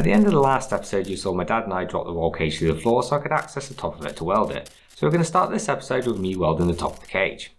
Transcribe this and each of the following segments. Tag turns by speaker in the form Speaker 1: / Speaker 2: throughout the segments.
Speaker 1: At the end of the last episode, you saw my dad and I drop the roll cage through the floor so I could access the top of it to weld it. So we're going to start this episode with me welding the top of the cage.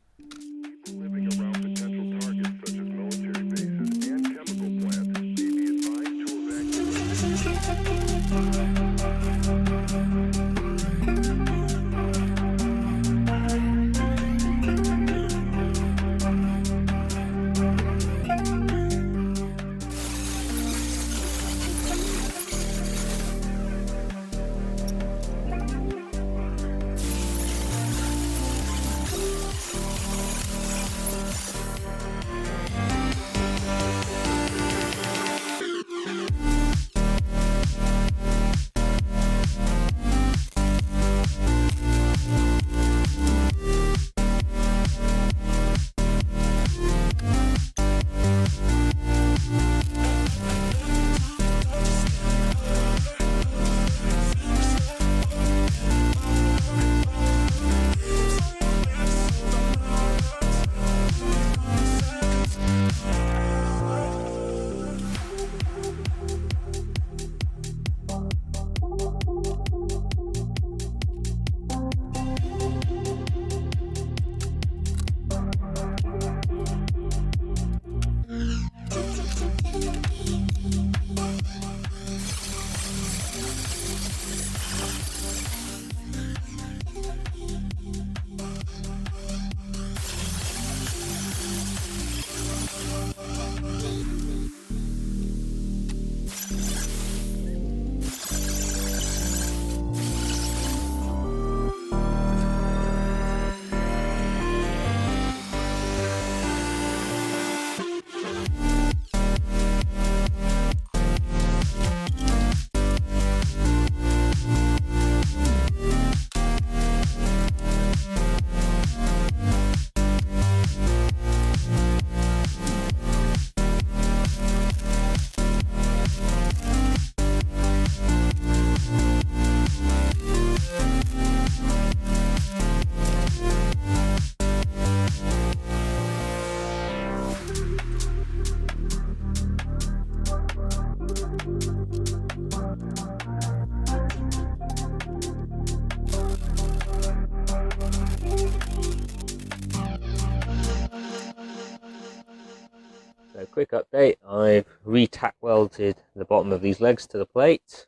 Speaker 2: So quick update, I've re-tack welded the bottom of these legs to the plate.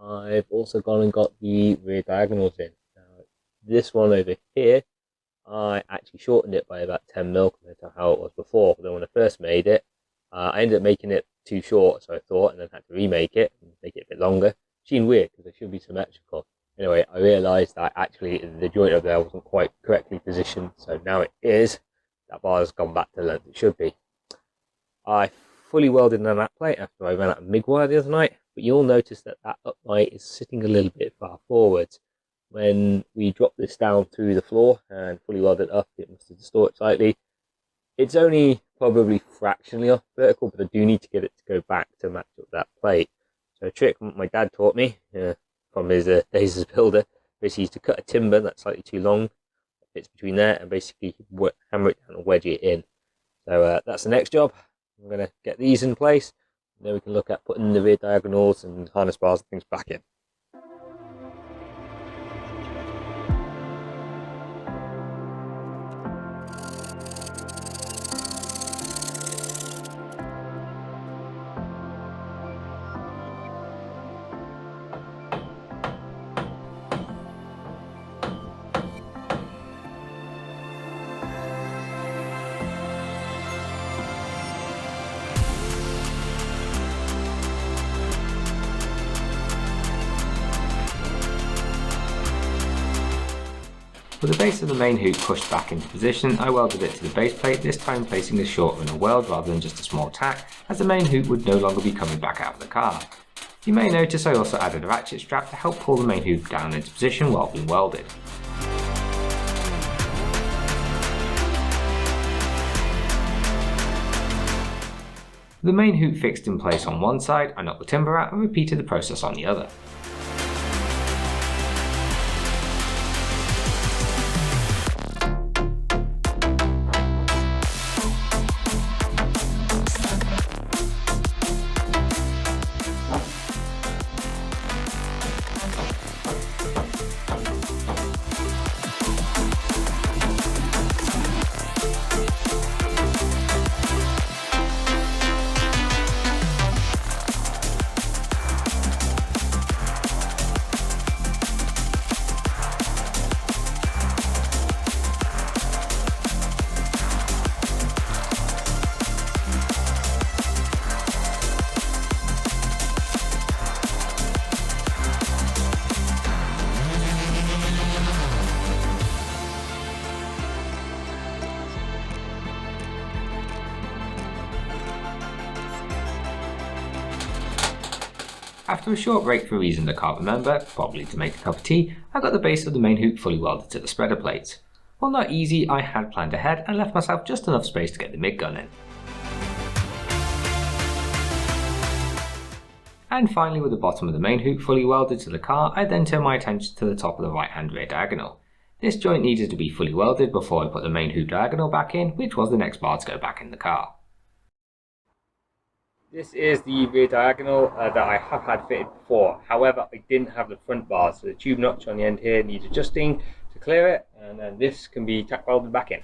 Speaker 2: I've also gone and got the rear diagonals in. Now, this one over here, I actually shortened it by about 10mm compared to how it was before. But then when I first made it, I ended up making it too short, so I thought, and then had to remake it and make it a bit longer. Seemed weird because it should be symmetrical. Anyway, I realised that actually the joint up there wasn't quite correctly positioned, so now it is. That bar has gone back to the length it should be. I fully welded on that plate after I ran out of MIG wire the other night, but you'll notice that that upright is sitting a little bit far forwards. When we dropped this down through the floor and fully welded up, it must have distorted slightly. It's only probably fractionally off vertical, but I do need to get it to go back to match up that plate. So a trick my dad taught me from his days as a builder, basically is to cut a timber that's slightly too long, that fits between there, and basically hammer it down and wedge it in. So that's the next job. I'm going to get these in place, and then we can look at putting the rear diagonals and harness bars and things back in.
Speaker 1: With the base of the main hoop pushed back into position, I welded it to the base plate, this time placing a short runner weld rather than just a small tack, as the main hoop would no longer be coming back out of the car. You may notice I also added a ratchet strap to help pull the main hoop down into position while being welded. The main hoop fixed in place on one side, I knocked the timber out and repeated the process on the other. After a short break for reasons I can't remember, probably to make a cup of tea, I got the base of the main hoop fully welded to the spreader plates. While not easy, I had planned ahead and left myself just enough space to get the MIG gun in. And finally, with the bottom of the main hoop fully welded to the car, I then turned my attention to the top of the right hand rear diagonal. This joint needed to be fully welded before I put the main hoop diagonal back in, which was the next bar to go back in the car.
Speaker 2: This is the rear diagonal that I have had fitted before. However, I didn't have the front bar, so the tube notch on the end here needs adjusting to clear it, and then this can be tack welded back in.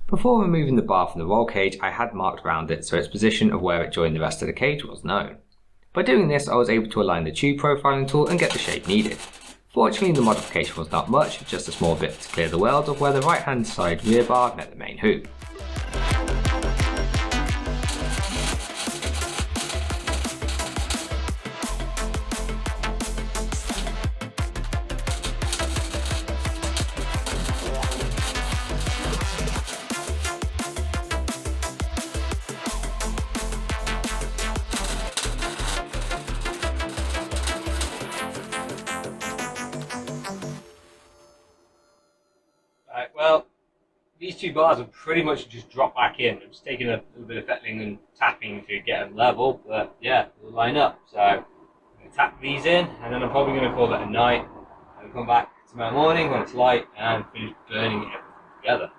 Speaker 1: Before removing the bar from the roll cage, I had marked around it so its position of where it joined the rest of the cage was known. By doing this, I was able to align the tube profiling tool and get the shape needed. Fortunately, the modification was not much, just a small bit to clear the weld of where the right hand side rear bar met the main hoop.
Speaker 2: Right, well, these two bars have pretty much just dropped back in. I'm just taking a little bit of fettling and tapping to get them level, but yeah, they'll line up. So I'm going to tap these in, and then I'm probably going to call it a night, and come back tomorrow morning when it's light and finish burning everything together.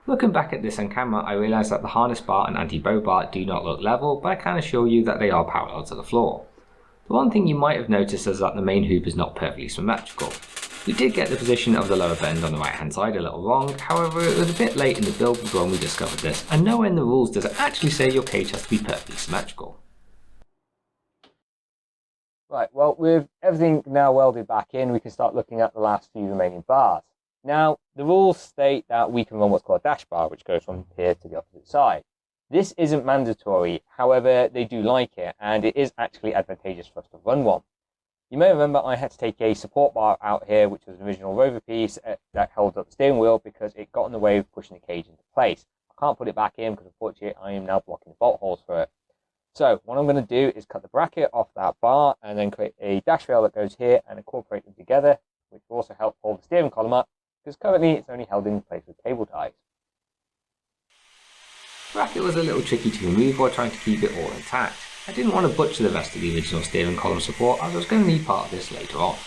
Speaker 1: Looking back at this on camera, I realised that the harness bar and anti-bow bar do not look level, but I can assure you that they are parallel to the floor. The one thing you might have noticed is that the main hoop is not perfectly symmetrical. We did get the position of the lower bend on the right hand side a little wrong, however it was a bit late in the build when we discovered this, and nowhere in the rules does it actually say your cage has to be perfectly symmetrical.
Speaker 2: Right, well, with everything now welded back in, we can start looking at the last few remaining bars. Now, the rules state that we can run what's called a dash bar, which goes from here to the opposite side. This isn't mandatory, however, they do like it, and it is actually advantageous for us to run one. You may remember I had to take a support bar out here, which was an original rover piece that held up the steering wheel because it got in the way of pushing the cage into place. I can't put it back in because unfortunately I am now blocking the bolt holes for it. So what I'm going to do is cut the bracket off that bar and then create a dash rail that goes here and incorporate them together, which will also help hold the steering column up because currently it's only held in place with cable ties.
Speaker 1: The bracket was a little tricky to remove while trying to keep it all intact. I didn't want to butcher the rest of the original steering column support as I was going to need part of this later on.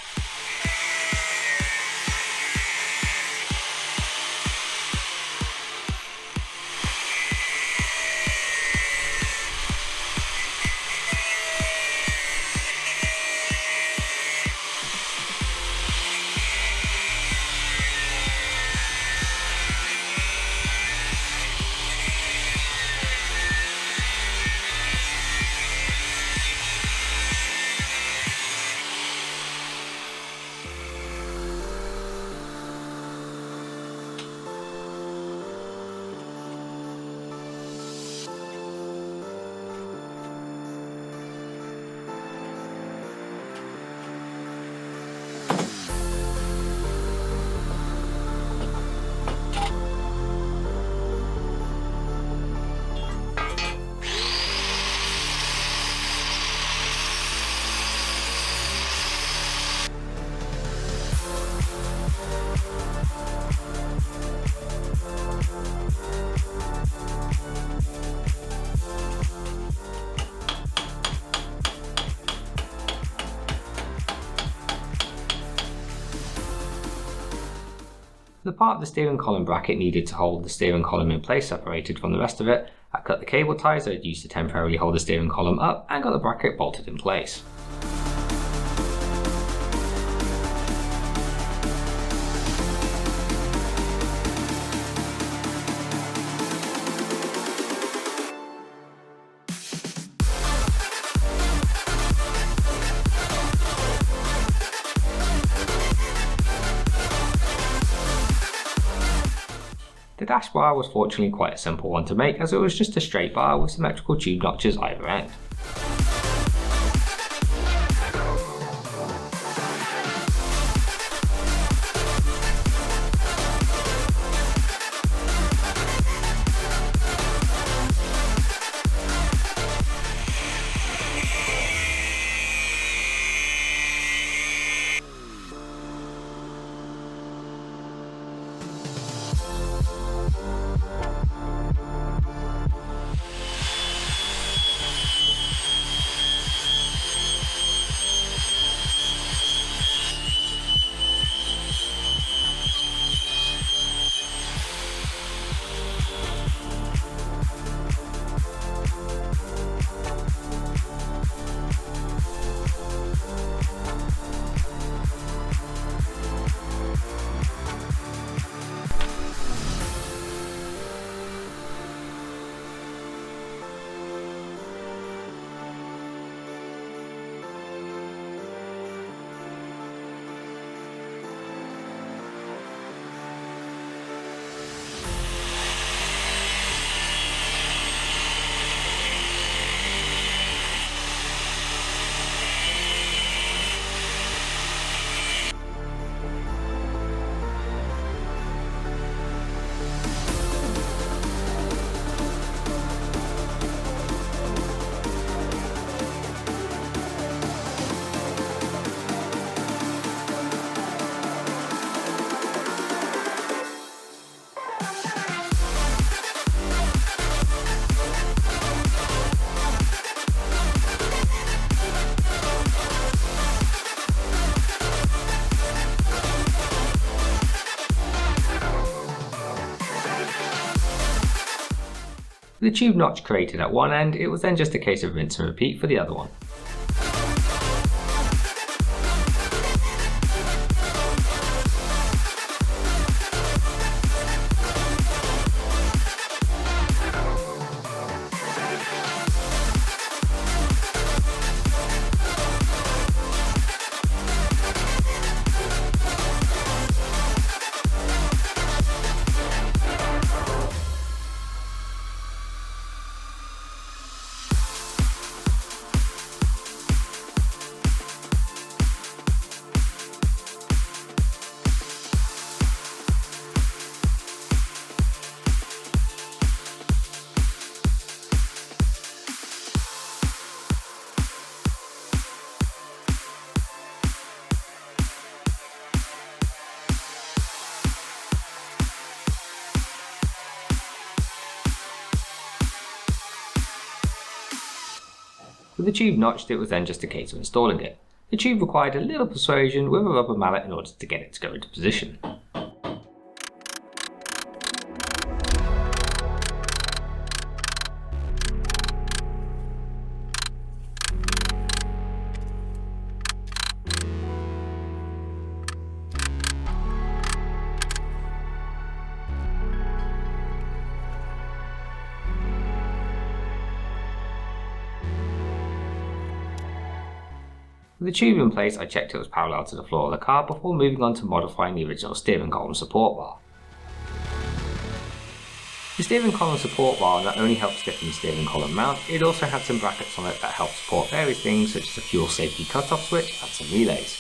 Speaker 1: The part of the steering column bracket needed to hold the steering column in place separated from the rest of it. I cut the cable ties I'd used to temporarily hold the steering column up and got the bracket bolted in place. The dash bar was fortunately quite a simple one to make as it was just a straight bar with symmetrical tube notches either end. With the tube notch created at one end, it was then just a case of rinse and repeat for the other one. With the tube notched, it was then just a case of installing it. The tube required a little persuasion with a rubber mallet in order to get it to go into position. With the tube in place, I checked it was parallel to the floor of the car before moving on to modifying the original steering column support bar. The steering column support bar not only helped stiffen the steering column mount, it also had some brackets on it that helped support various things such as a fuel safety cutoff switch and some relays.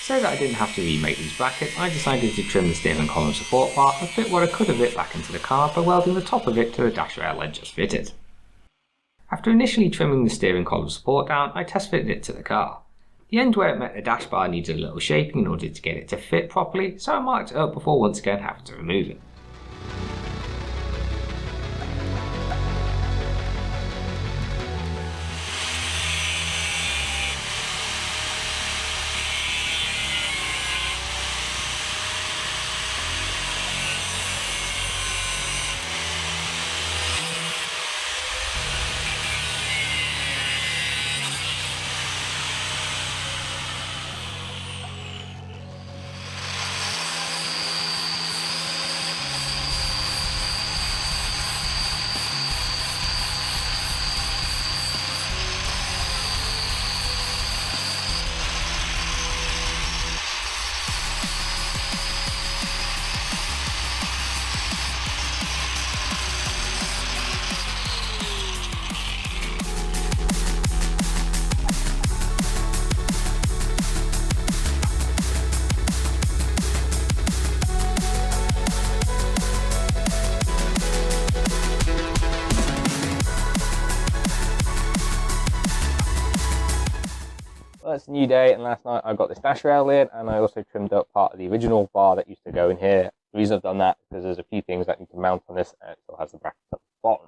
Speaker 1: So that I didn't have to remake these brackets, I decided to trim the steering column support bar and fit what I could of it back into the car by welding the top of it to the dash rail I'd just fitted. After initially trimming the steering column support down, I test fitted it to the car. The end where it met the dash bar needed a little shaping in order to get it to fit properly, so I marked it up before once again having to remove it.
Speaker 2: Well, it's a new day, and last night I got this dash rail in, and I also trimmed up part of the original bar that used to go in here. The reason I've done that is because there's a few things that need to mount on this, and it still has the brackets at the bottom.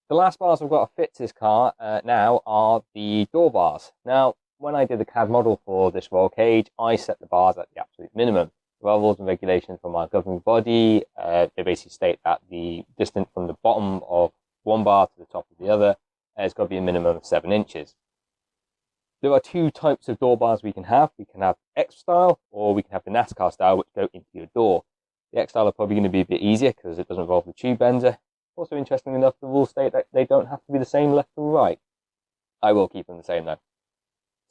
Speaker 2: The last bars I've got to fit to this car now are the door bars. Now, when I did the CAD model for this roll cage, I set the bars at the absolute minimum. There are rules and regulations from our governing body. They basically state that the distance from the bottom of one bar to the top of the other has got to be a minimum of 7 inches. There are two types of door bars we can have. We can have X style, or we can have the NASCAR style, which go into your door. The X style are probably going to be a bit easier because it doesn't involve the tube bender. Also, interestingly enough, the rules state that they don't have to be the same left and right. I will keep them the same though.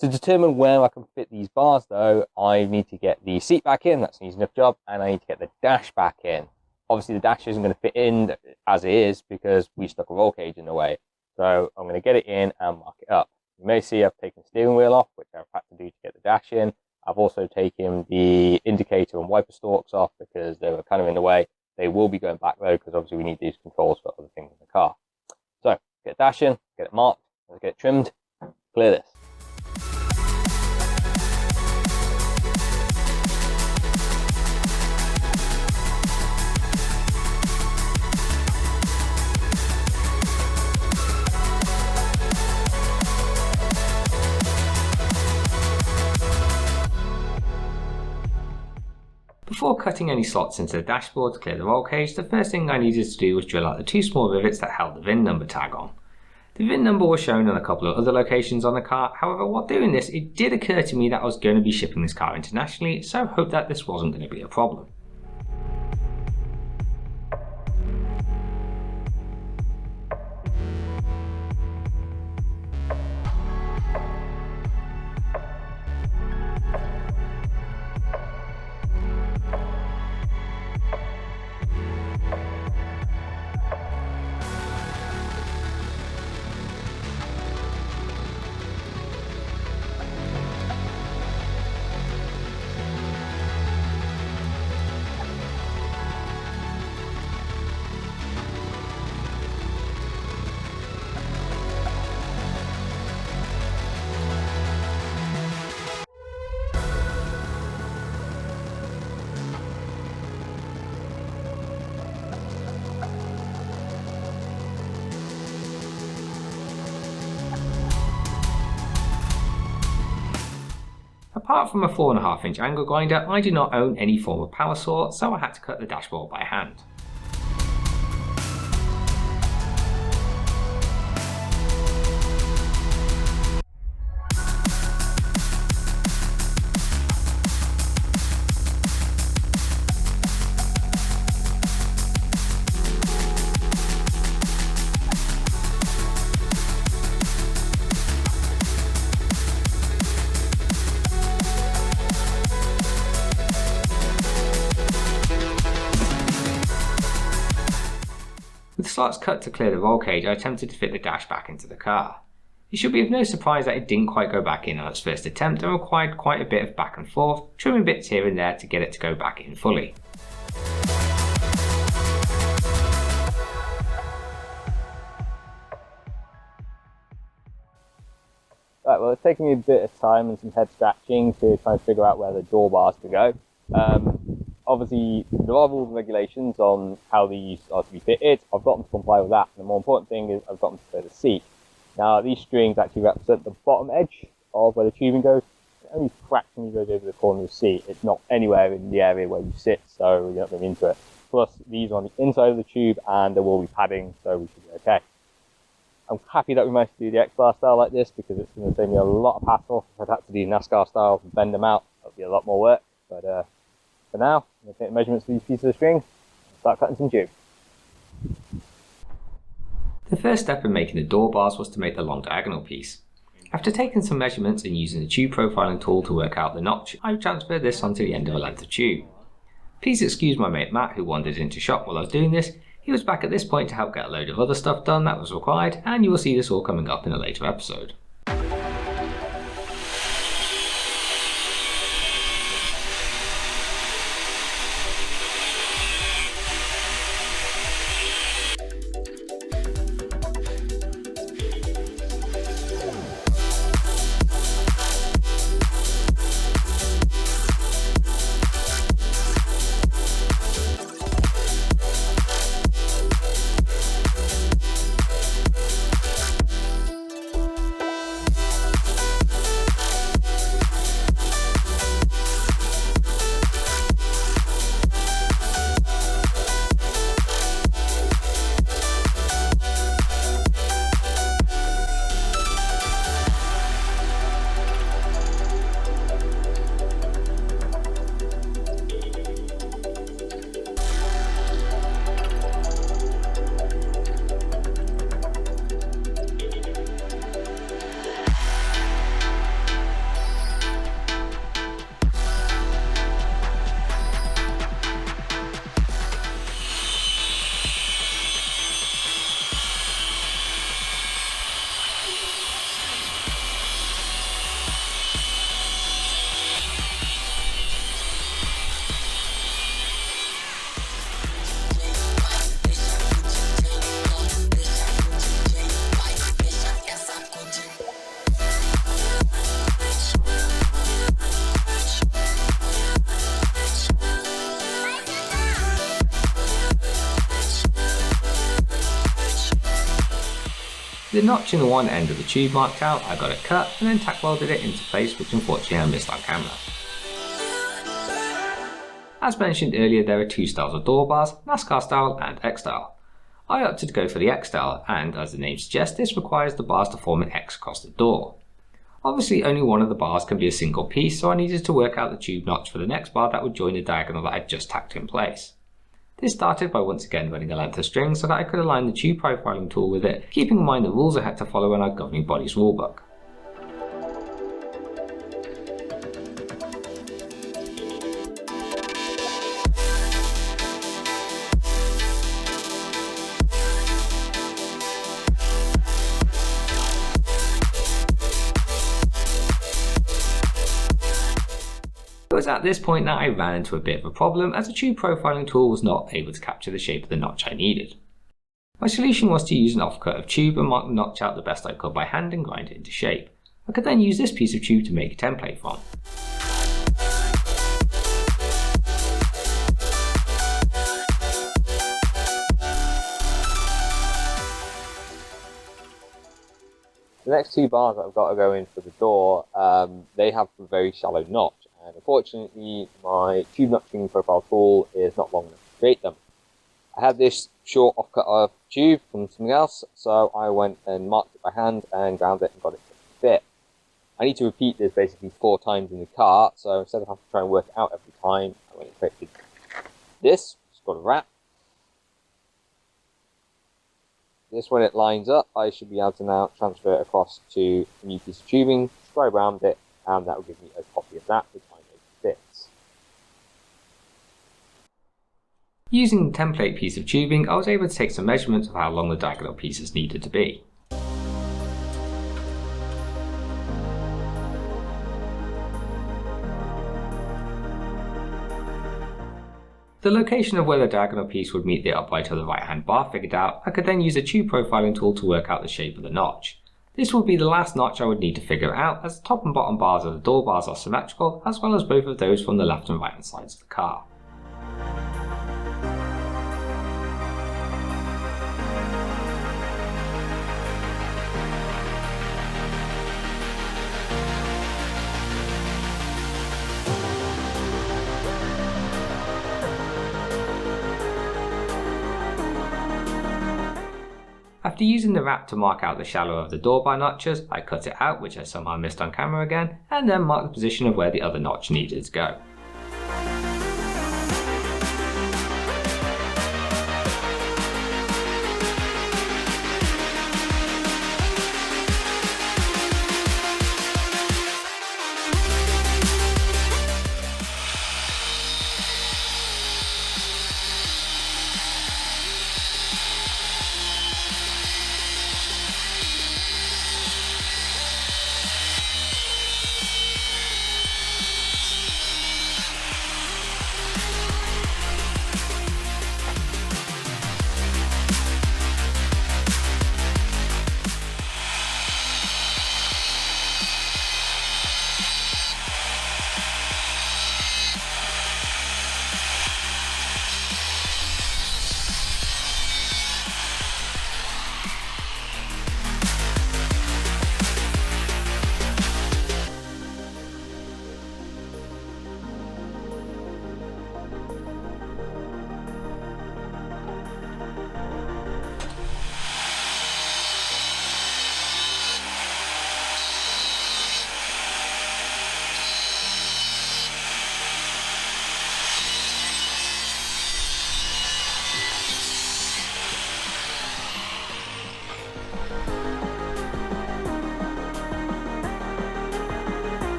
Speaker 2: To determine where I can fit these bars though, I need to get the seat back in, that's an easy enough job, and I need to get the dash back in. Obviously the dash isn't going to fit in as it is because we stuck a roll cage in the way. So I'm going to get it in and mark it up. You may see I've taken the steering wheel off, which I've had to do to get the dash in. I've also taken the indicator and wiper stalks off because they were kind of in the way. They will be going back though, because obviously we need these controls for other things in the car. So, get the dash in, get it marked, let's get it trimmed, clear this.
Speaker 1: Before cutting any slots into the dashboard to clear the roll cage, the first thing I needed to do was drill out the two small rivets that held the VIN number tag on. The VIN number was shown on a couple of other locations on the car, however while doing this it did occur to me that I was going to be shipping this car internationally, so I hoped that this wasn't going to be a problem. Apart from a 4.5-inch angle grinder, I do not own any form of power saw, so I had to cut the dashboard by hand. With slots cut to clear the roll cage, I attempted to fit the dash back into the car. It should be of no surprise that it didn't quite go back in on its first attempt and required quite a bit of back and forth, trimming bits here and there to get it to go back in fully.
Speaker 2: Right, well, it's taken me a bit of time and some head scratching to try and figure out where the door bars to go. Obviously, there are rules and regulations on how these are to be fitted. I've got them to comply with that. And the more important thing is I've got them to fit the seat. Now, these strings actually represent the bottom edge of where the tubing goes. It only fractionally goes over the corner of the seat. It's not anywhere in the area where you sit, so you're not going into it. Plus, these are on the inside of the tube, and there will be padding, so we should be okay. I'm happy that we managed to do the X-Bar style like this, because it's going to save me a lot of hassle. If I'd had to do NASCAR style and bend them out, that would be a lot more work. But for now, I'm going to take the measurements for these pieces of string and start cutting some tube.
Speaker 1: The first step in making the door bars was to make the long diagonal piece. After taking some measurements and using the tube profiling tool to work out the notch, I transferred this onto the end of a length of tube. Please excuse my mate Matt, who wandered into shop while I was doing this. He was back at this point to help get a load of other stuff done that was required, and you will see this all coming up in a later episode. The notch in the one end of the tube marked out, I got it cut and then tack welded it into place, which unfortunately I missed on camera. As mentioned earlier, there are two styles of door bars, NASCAR style and X style. I opted to go for the X style, and as the name suggests, this requires the bars to form an X across the door. Obviously only one of the bars can be a single piece, so I needed to work out the tube notch for the next bar that would join the diagonal that I'd just tacked in place. This started by once again running a length of string so that I could align the tube profiling tool with it, keeping in mind the rules I had to follow in our governing bodies rulebook. It was at this point that I ran into a bit of a problem, as the tube profiling tool was not able to capture the shape of the notch I needed. My solution was to use an offcut of tube and mark the notch out the best I could by hand and grind it into shape. I could then use this piece of tube to make a template from.
Speaker 2: The next two bars that I've got to go in for the door, they have a very shallow notch, and unfortunately my tube notching profile tool is not long enough to create them. I had this short offcut of tube from something else, so I went and marked it by hand and ground it and got it to fit. I need to repeat this basically 4 times in the car, so instead of having to try and work it out every time, I went and created this. It's got a wrap. This, when it lines up, I should be able to now transfer it across to a new piece of tubing, scribe around it, and that will give me a copy of that, which I know fits.
Speaker 1: Using the template piece of tubing, I was able to take some measurements of how long the diagonal pieces needed to be. The location of where the diagonal piece would meet the upright of the right hand bar figured out, I could then use a tube profiling tool to work out the shape of the notch. This would be the last notch I would need to figure out, as the top and bottom bars of the door bars are symmetrical, as well as both of those from the left and right hand sides of the car. After using the wrap to mark out the shallow of the door bar notches, I cut it out, which I somehow missed on camera again, and then marked the position of where the other notch needed to go.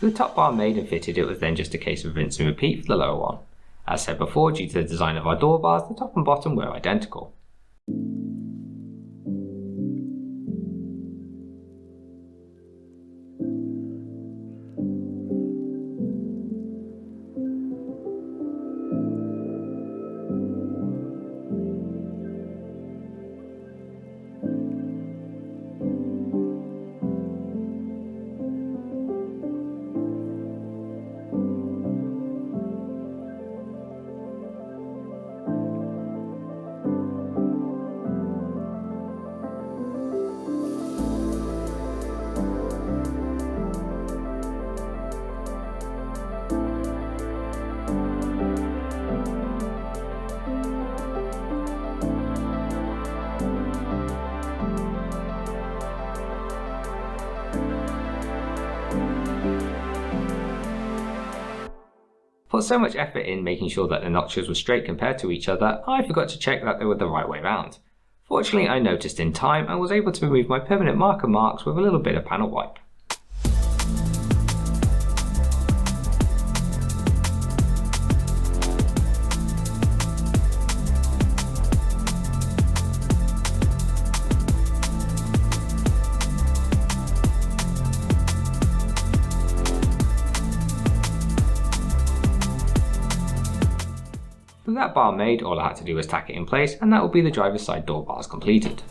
Speaker 1: With the top bar made and fitted, it was then just a case of rinse and repeat for the lower one. As said before, due to the design of our door bars, the top and bottom were identical. Put so much effort in making sure that the notches were straight compared to each other, I forgot to check that they were the right way round. Fortunately, I noticed in time and was able to remove my permanent marker marks with a little bit of panel wipe. With that bar made, all I had to do was tack it in place, and that would be the driver's side door bars completed.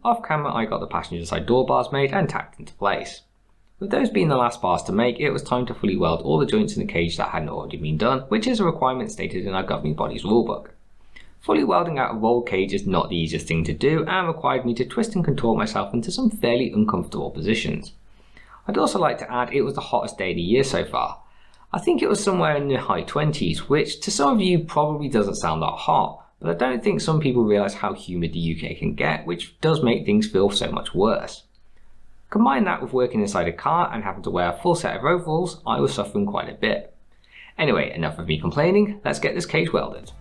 Speaker 1: Off camera, I got the passenger side door bars made and tacked into place. With those being the last bars to make, it was time to fully weld all the joints in the cage that hadn't already been done, which is a requirement stated in our governing body's rulebook. Fully welding out a rolled cage is not the easiest thing to do and required me to twist and contort myself into some fairly uncomfortable positions. I'd also like to add it was the hottest day of the year so far. I think it was somewhere in the high 20s, which to some of you probably doesn't sound that hot, but I don't think some people realise how humid the UK can get, which does make things feel so much worse. Combine that with working inside a car and having to wear a full set of overalls, I was suffering quite a bit. Anyway, enough of me complaining, let's get this cage welded.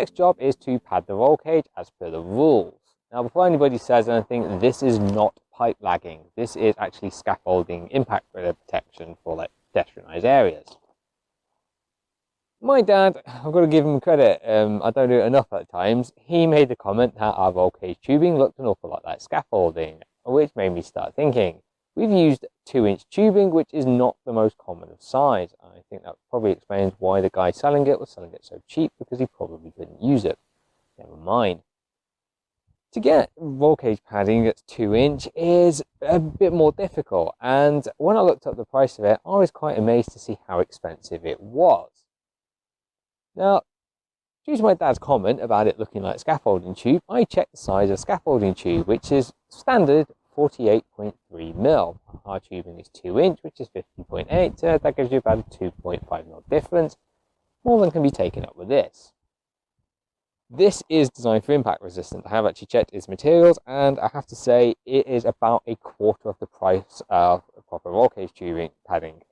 Speaker 2: next job is to pad the roll cage as per the rules. Now, before anybody says anything, this is not pipe lagging. This is actually scaffolding impact protection for like pedestrianised areas. My dad, I've got to give him credit, I don't do it enough at times, he made the comment that our roll cage tubing looked an awful lot like scaffolding, which made me start thinking. We've used 2-inch tubing, which is not the most common of size. I think that probably explains why the guy selling it was selling it so cheap, because he probably couldn't use it. Never mind. To get roll cage padding that's 2-inch is a bit more difficult, and when I looked up the price of it, I was quite amazed to see how expensive it was. Now, due to my dad's comment about it looking like scaffolding tube, I checked the size of scaffolding tube, which is standard 48.3mm. Our tubing is 2-inch, which is 50.8, so that gives you about a 2.5mm difference. More than can be taken up with this. This is designed for impact resistant. I have actually checked its materials, and I have to say it is about a quarter of the price of proper roll cage tubing padding.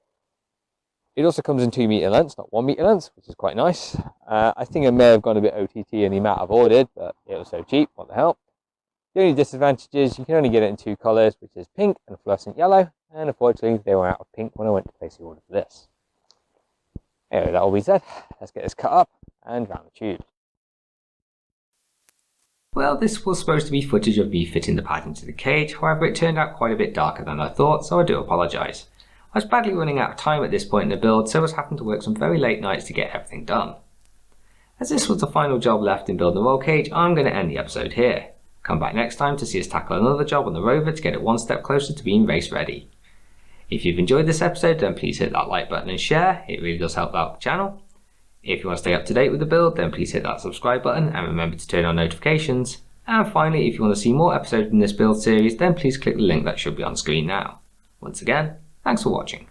Speaker 2: It also comes in 2-meter lengths, not 1-meter lengths, which is quite nice. I think I may have gone a bit OTT in the amount I've ordered, but it was so cheap, what the hell. The only disadvantage is you can only get it in 2 colours, which is pink and fluorescent yellow, and unfortunately they were out of pink when I went to place the order for this. Anyway, that all being said, let's get this cut up and round the tube.
Speaker 1: Well, this was supposed to be footage of me fitting the pad into the cage, however it turned out quite a bit darker than I thought, so I do apologise. I was badly running out of time at this point in the build, so I was having to work some very late nights to get everything done. As this was the final job left in building the roll cage, I'm going to end the episode here. Come back next time to see us tackle another job on the rover to get it one step closer to being race ready. If you've enjoyed this episode, then please hit that like button and share, it really does help out the channel. If you want to stay up to date with the build, then please hit that subscribe button and remember to turn on notifications. And finally, if you want to see more episodes in this build series, then please click the link that should be on screen now. Once again, thanks for watching.